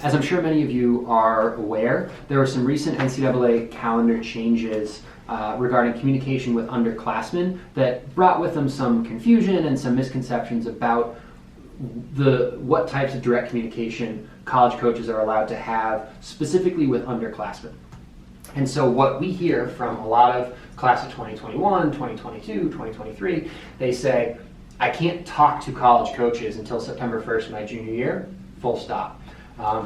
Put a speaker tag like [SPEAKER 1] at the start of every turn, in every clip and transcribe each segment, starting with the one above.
[SPEAKER 1] As I'm sure many of you are aware, there were some recent NCAA calendar changes regarding communication with underclassmen that brought with them some confusion and some misconceptions about what types of direct communication college coaches are allowed to have, specifically with underclassmen. And so what we hear from a lot of class of 2021, 2022, 2023, they say, I can't talk to college coaches until September 1st, my junior year, full stop.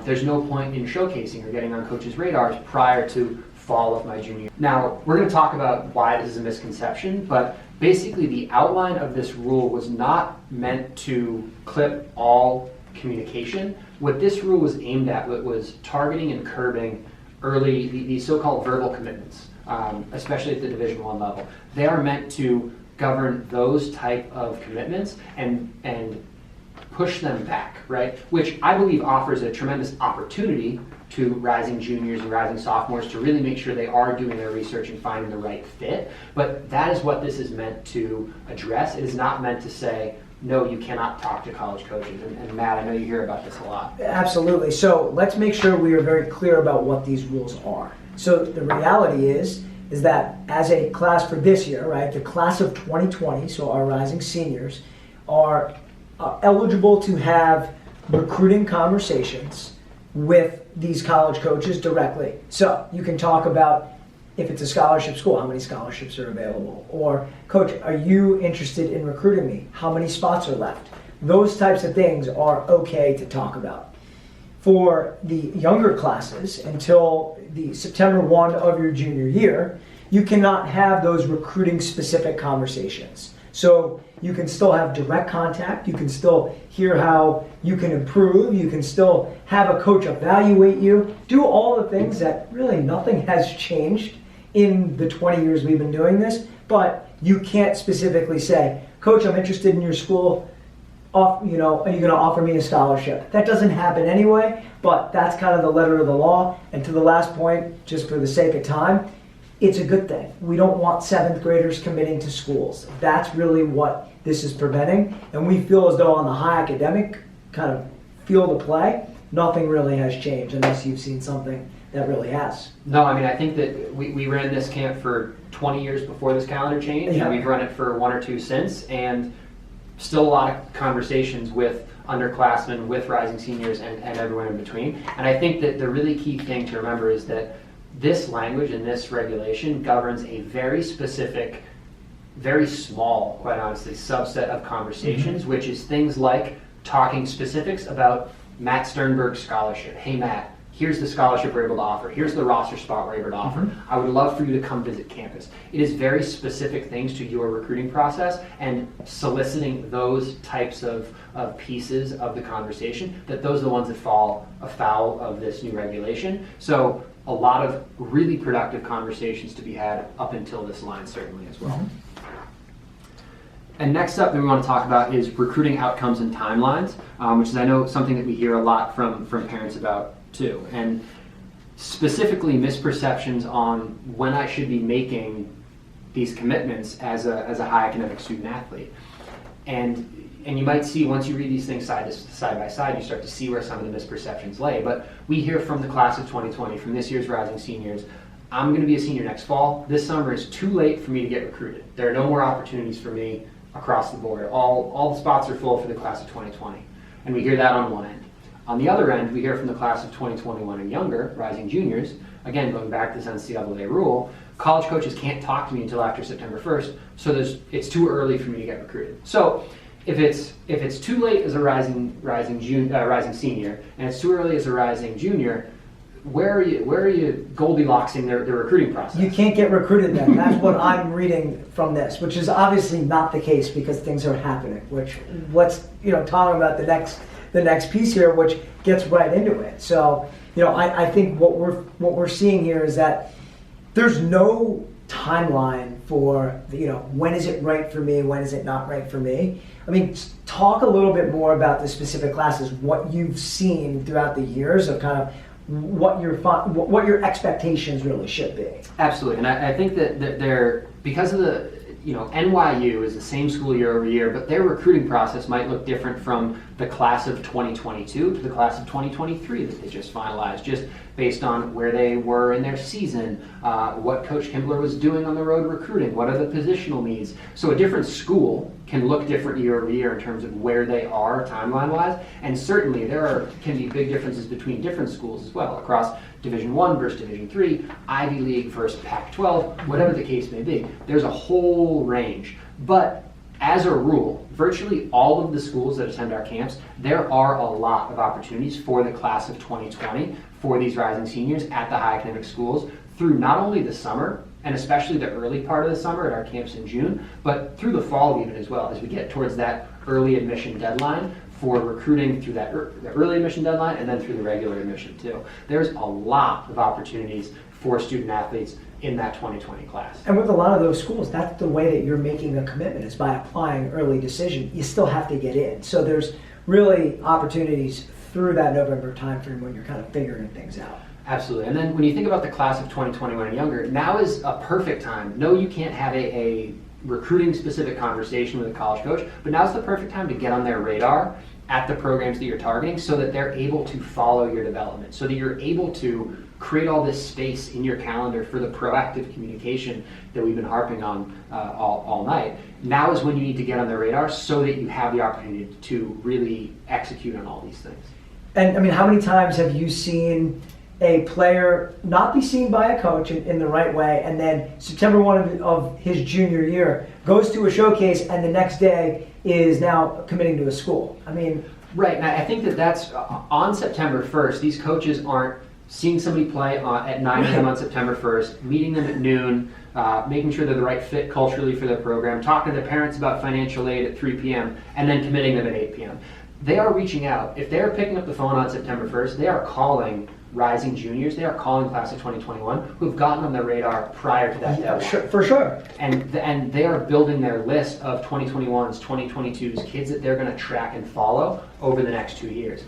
[SPEAKER 1] There's no point in showcasing or getting on coaches' radars prior to fall of my junior year. Now, we're going to talk about why this is a misconception, but basically the outline of this rule was not meant to clip all communication. What this rule was aimed at was targeting and curbing early, these so-called verbal commitments, especially at the Division I level. They are meant to govern those type of commitments and push them back, right? Which I believe offers a tremendous opportunity to rising juniors and rising sophomores to really make sure they are doing their research and finding the right fit. But that is what this is meant to address. It is not meant to say, no, you cannot talk to college coaches. And Matt, I know you hear about this a lot.
[SPEAKER 2] Absolutely. So let's make sure we are very clear about what these rules are. So the reality is that as a class for this year, right, the class of 2020, so our rising seniors, are eligible to have recruiting conversations with these college coaches directly. So you can talk about, if it's a scholarship school, how many scholarships are available? Or, coach, are you interested in recruiting me? How many spots are left? Those types of things are okay to talk about. For the younger classes, until the September 1 of your junior year, you cannot have those recruiting specific conversations. So you can still have direct contact, you can still hear how you can improve, you can still have a coach evaluate you, do all the things that really nothing has changed in the 20 years we've been doing this, but you can't specifically say, Coach, I'm interested in your school, are you going to offer me a scholarship? That doesn't happen anyway, but that's kind of the letter of the law. And to the last point, just for the sake of time, it's a good thing. We don't want 7th graders committing to schools. That's really what this is preventing. And we feel as though on the high academic kind of field of play, nothing really has changed unless you've seen something that really has.
[SPEAKER 1] No, I mean, I think that we ran this camp for 20 years before this calendar change, and we've run it for 1 or 2 since, and still a lot of conversations with underclassmen, with rising seniors, and everyone in between. And I think that the really key thing to remember is that this language and this regulation governs a very specific, very small, quite honestly, subset of conversations, which is things like talking specifics about Matt Sternberg's scholarship. Hey, Matt, here's the scholarship we're able to offer. Here's the roster spot we're able to offer. I would love for you to come visit campus. It is very specific things to your recruiting process, and soliciting those types of pieces of the conversation, that those are the ones that fall afoul of this new regulation. So a lot of really productive conversations to be had up until this line, certainly, as well. And next up that we want to talk about is recruiting outcomes and timelines, which is, I know, something that we hear a lot from parents about too. And specifically misperceptions on when I should be making these commitments as a high academic student athlete. And you might see, once you read these things side by side, you start to see where some of the misperceptions lay. But we hear from the class of 2020, from this year's rising seniors, I'm going to be a senior next fall. This summer is too late for me to get recruited. There are no more opportunities for me across the board. All the spots are full for the class of 2020. And we hear that on one end. On the other end, we hear from the class of 2021 and younger, rising juniors, again, going back to this NCAA rule, college coaches can't talk to me until after September 1st, so it's too early for me to get recruited. So if it's too late as a rising senior, and it's too early as a rising junior, where are you Goldilocks-ing the recruiting process?
[SPEAKER 2] You can't get recruited then. That's what I'm reading from this, which is obviously not the case because things are happening. Which let's talking about the next piece here, which gets right into it. So I think what we're seeing here is that there's no timeline for when is it right for me, when is it not right for me. I mean, talk a little bit more about the specific classes, what you've seen throughout the years of kind of what your expectations really should be.
[SPEAKER 1] Absolutely, and I think that they're, because of NYU is the same school year over year, but their recruiting process might look different from the class of 2022 to the class of 2023 that they just finalized, just based on where they were in their season, what Coach Kimbler was doing on the road recruiting, what are the positional needs. So a different school can look different year over year in terms of where they are timeline-wise, and certainly can be big differences between different schools as well, across Division I versus Division III, Ivy League versus Pac-12, whatever the case may be. There's a whole range. But as a rule, virtually all of the schools that attend our camps, there are a lot of opportunities for the class of 2020 for these rising seniors at the high academic schools through not only the summer, and especially the early part of the summer at our camps in June, but through the fall even as well, as we get towards that early admission deadline for recruiting through the early admission deadline and then through the regular admission too. There's a lot of opportunities for student athletes in that 2020 class.
[SPEAKER 2] And with a lot of those schools, that's the way that you're making a commitment, is by applying early decision. You still have to get in. So there's really opportunities through that November timeframe when you're kind of figuring things out.
[SPEAKER 1] Absolutely. And then when you think about the class of 2021 and younger, now is a perfect time. No, you can't have a recruiting specific conversation with a college coach, but now's the perfect time to get on their radar at the programs that you're targeting so that they're able to follow your development, so that you're able to create all this space in your calendar for the proactive communication that we've been harping on all night. Now is when you need to get on their radar so that you have the opportunity to really execute on all these things.
[SPEAKER 2] And I mean, how many times have you seen a player not be seen by a coach in the right way, and then September 1 of his junior year goes to a showcase and the next day is now committing to a school? I mean,
[SPEAKER 1] right, and I think that's on September 1st, these coaches aren't seeing somebody play at 9 a.m. on September 1st, meeting them at noon, making sure they're the right fit culturally for their program, talking to their parents about financial aid at 3 p.m., and then committing them at 8 p.m. They are reaching out. If they're picking up the phone on September 1st, they are calling rising juniors, they are calling class of 2021 who've gotten on their radar prior to that deadline.
[SPEAKER 2] For sure.
[SPEAKER 1] And they are building their list of 2021s, 2022s, kids that they're going to track and follow over the next 2 years.